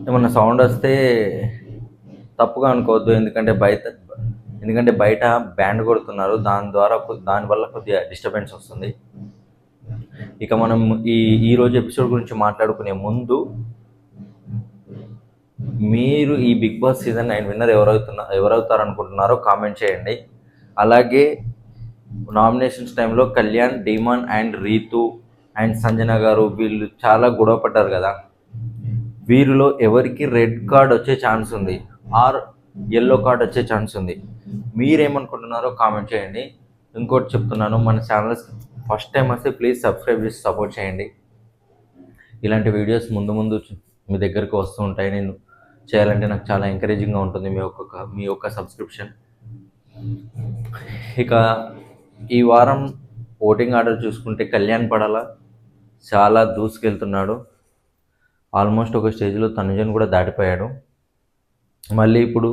ఏమన్నా సౌండ్ వస్తే తప్పుగా అనుకోవద్దు, ఎందుకంటే బయట బ్యాండ్ కొడుతున్నారు, దానివల్ల కొద్దిగా డిస్టర్బెన్స్ వస్తుంది. ఇక మనం ఈరోజు ఎపిసోడ్ గురించి మాట్లాడుకునే ముందు, మీరు ఈ బిగ్ బాస్ సీజన్ 9 విన్నర్ ఎవరవుతారు అనుకుంటున్నారో కామెంట్ చేయండి. అలాగే నామినేషన్స్ టైంలో Kalyan, Demon and Rithu and Sanjana garu వీళ్ళు చాలా గొడవ పడ్డారు కదా, వీరిలో ఎవరికి రెడ్ కార్డ్ వచ్చే ఛాన్స్ ఉంది ఆర్ ఎల్లో కార్డ్ వచ్చే ఛాన్స్ ఉంది, మీరేమనుకుంటున్నారో కామెంట్ చేయండి. ఇంకోటి చెప్తున్నాను, మన ఛానల్ ఫస్ట్ టైం వస్తే ప్లీజ్ సబ్స్క్రైబ్ చేసి సపోర్ట్ చేయండి. ఇలాంటి వీడియోస్ ముందు ముందు మీ దగ్గరికి వస్తూ ఉంటాయి. నేను చేయాలంటే నాకు చాలా ఎంకరేజింగ్గా ఉంటుంది మీ యొక్క సబ్స్క్రిప్షన్. ఇక ఈ వారం ఓటింగ్ ఆర్డర్ చూసుకుంటే కళ్యాణ్ పడాల చాలా దూసుకెళ్తున్నాడు. ఆల్మోస్ట్ ఒక స్టేజ్లో తనుజన్ కూడా దాటిపోయాడు. మళ్ళీ ఇప్పుడు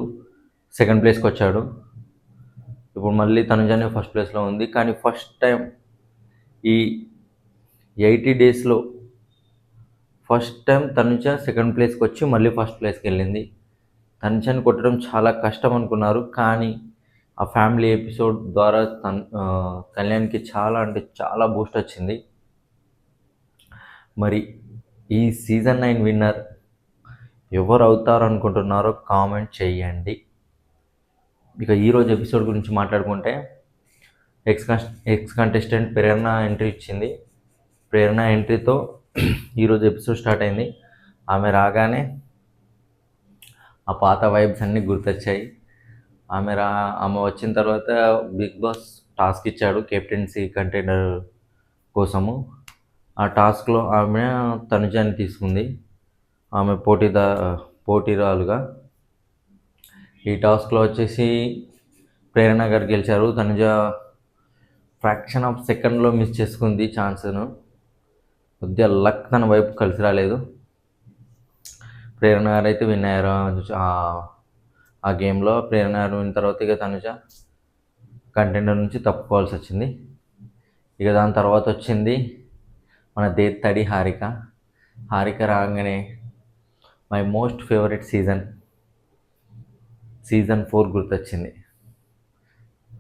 సెకండ్ ప్లేస్కి వచ్చాడు. ఇప్పుడు మళ్ళీ తనుజనే ఫస్ట్ ప్లేస్లో ఉంది. కానీ ఫస్ట్ టైం ఈ 80 డేస్లో ఫస్ట్ టైం తనుజ సెకండ్ ప్లేస్కి వచ్చి మళ్ళీ ఫస్ట్ ప్లేస్కి వెళ్ళింది. తనుజని కొట్టడం చాలా కష్టం అనుకున్నారు, కానీ ఆ ఫ్యామిలీ ఎపిసోడ్ ద్వారా కళ్యాణ్కి చాలా అంటే చాలా బూస్ట్ వచ్చింది. మరి ఈ సీజన్ 9 విన్నర్ ఎవరు అవుతారు అనుకుంటున్నారో కామెంట్ చేయండి. ఇక ఈరోజు ఎపిసోడ్ గురించి మాట్లాడుకుంటే ఎక్స్ కంటెస్టెంట్ ప్రేరణ ఎంట్రీ ఇచ్చింది. ప్రేరణ ఎంట్రీతో ఈరోజు ఎపిసోడ్ స్టార్ట్ అయింది. ఆమె రాగానే ఆ పాత వైబ్స్ అన్నీ గుర్తొచ్చాయి. ఆమె వచ్చిన తర్వాత బిగ్ బాస్ టాస్క్ ఇచ్చాడు కెప్టెన్సీ కంటైనర్ కోసము. ఆ టాస్క్లో ఆమె తనుజాని తీసుకుంది ఆమె పోటీరాలుగా. ఈ టాస్క్లో వచ్చేసి ప్రేరణ గారు గెలిచారు. తనుజ ఫ్రాక్షన్ ఆఫ్ సెకండ్లో మిస్ చేసుకుంది ఛాన్స్ను. కొద్దిగా లక్ తన వైపు కలిసి రాలేదు. ప్రేరణ గారు అయితే విన్ అయ్యారు ఆ గేమ్లో. ప్రేరణ గారు విన్న తర్వాత ఇక తనుజ కంటెండర్ నుంచి తప్పుకోవాల్సి వచ్చింది. ఇక దాని తర్వాత వచ్చింది మన దేత్తడి హారిక. హారిక రాగానే మై మోస్ట్ ఫేవరెట్ సీజన్ 4 గుర్తొచ్చింది.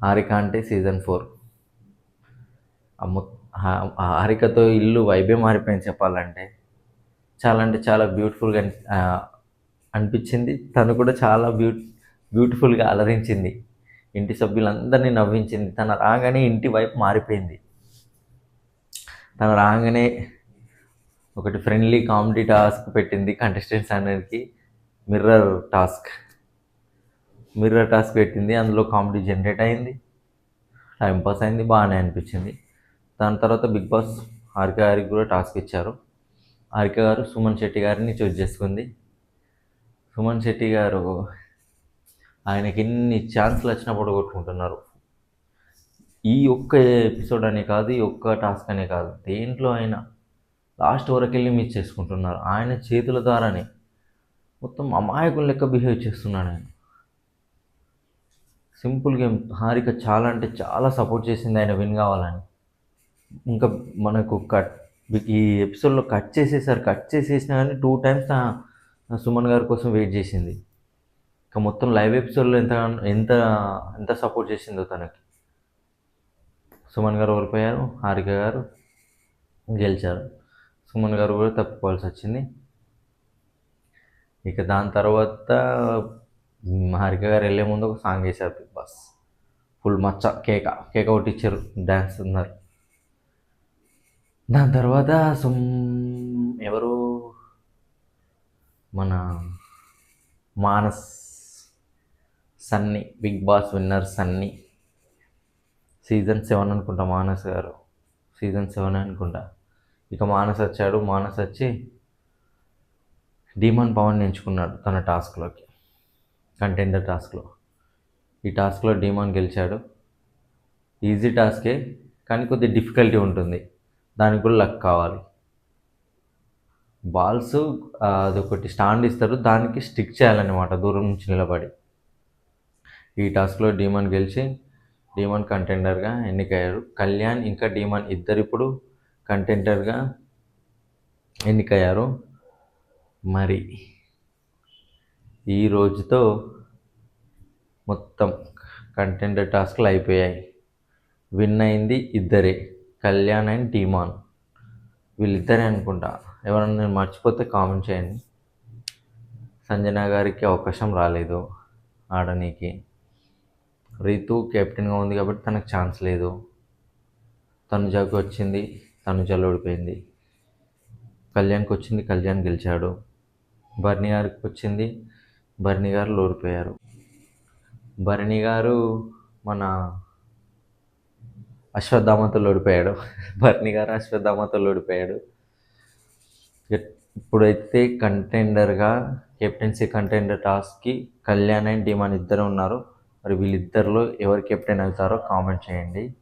హారిక అంటే సీజన్ 4. హారికతో ఇల్లు వైబే మారిపోయింది చెప్పాలంటే. చాలా అంటే చాలా బ్యూటిఫుల్గా అనిపించింది. తను కూడా చాలా బ్యూటిఫుల్గా అలరించింది. ఇంటి సభ్యులందరినీ నవ్వించింది. తను రాగానే ఇంటి వైపు మారిపోయింది. తను రాగానే ఒకటి ఫ్రెండ్లీ కామెడీ టాస్క్ పెట్టింది కంటెస్టెంట్స్ అందరికి. మిర్రర్ టాస్క్ పెట్టింది. అందులో కామెడీ జనరేట్ అయింది, టైంపాస్ అయింది, బాగానే అనిపించింది. దాని తర్వాత బిగ్ బాస్ హారిక గారికి కూడా టాస్క్ ఇచ్చారు. హారిక గారు సుమన్ శెట్టి గారిని చూస్ చేసుకుంది. సుమన్ శెట్టి గారు ఆయనకి ఎన్ని ఛాన్స్లు వచ్చినప్పుడు కొట్టుకుంటున్నారు. ఈ ఒక్క ఎపిసోడ్ అనే కాదు, ఈ ఒక్క టాస్క్ అనే కాదు, దేంట్లో అయినా లాస్ట్ వరకు వెళ్ళి మిస్ చేసుకుంటున్నారు. ఆయన చేతుల ద్వారానే మొత్తం అమాయకుల లెక్క బిహేవ్ చేస్తున్నాడు ఆయన. Simple game. హారిక చాలా అంటే చాలా సపోర్ట్ చేసింది ఆయన విన్ కావాలని. ఇంకా మనకు ఈ ఎపిసోడ్లో కట్ చేసేసినా కానీ 2 టైమ్స్ సుమన్ గారి కోసం వెయిట్ చేసింది. ఇంకా మొత్తం లైవ్ ఎపిసోడ్లో ఎంత సపోర్ట్ చేసిందో తనకి. సుమన్ గారు ఓడిపోయారు, హారిక గారు గెలిచారు. సుమన్ గారు కూడా తప్పుకోవాల్సి వచ్చింది. ఇక దాని తర్వాత హారిక గారు వెళ్ళే ముందు ఒక సాంగ్ వేశారు బిగ్ బాస్. ఫుల్ మచ్చ కేక ఒకటి ఇచ్చారు, డ్యాన్స్ ఉన్నారు. దాని తర్వాత ఎవరు మన Manas Sunny, Bigg Boss winner Sunny. Season 7 అనుకుంటా మానస్ గారు, సీజన్ 7 అనుకుంటా. ఇక మానస్ వచ్చాడు. మానస్ వచ్చి డీమాన్ పవన్ ఎంచుకున్నాడు తన టాస్క్లోకి, కంటెండర్ టాస్క్లో. ఈ టాస్క్లో డీమాన్ గెలిచాడు. ఈజీ టాస్కే, కానీ కొద్దిగా డిఫికల్టీ ఉంటుంది, దానికి కూడా లక్ కావాలి. బాల్స్ అదొకటి స్టాండ్ ఇస్తారు, దానికి స్టిక్ చేయాలన్నమాట దూరం నుంచి నిలబడి. ఈ టాస్క్లో డీమాన్ గెలిచి డీమాన్ కంటెండర్గా ఎన్నికయ్యారు. కళ్యాణ్ ఇంకా డీమాన్ ఇద్దరు ఇప్పుడు కంటెండర్గా ఎన్నికయ్యారు. మరి ఈ రోజుతో మొత్తం కంటెండర్ టాస్క్లు అయిపోయాయి. విన్ అయింది ఇద్దరే, కళ్యాణ్ అండ్ టీమాన్. వీళ్ళిద్దరే అనుకుంటా. ఎవరన్నా నేను మర్చిపోతే కామెంట్ చేయండి. సంజన గారికి అవకాశం రాలేదు ఆడనీకి. రీతు కెప్టెన్గా ఉంది కాబట్టి తనకు ఛాన్స్ లేదు. తనుజాకి వచ్చింది, తనుజాలో ఓడిపోయింది. కళ్యాణ్కి వచ్చింది, కళ్యాణ్ గెలిచాడు. భరణి గారికి వచ్చింది, భరణి గారు ఓడిపోయారు. భరణి గారు మన అశ్వత్థామతో ఓడిపోయాడు. భరణి గారు అశ్వత్థామతో ఓడిపోయాడు. ఇప్పుడైతే కంటెండర్గా కెప్టెన్సీ కంటెండర్ టాస్క్కి కళ్యాణ్ అండ్ టీమాన్ ఇద్దరు ఉన్నారు. మరి వీళ్ళిద్దరిలో ఎవరు కెప్టెన్ అవుతారో కామెంట్ చేయండి.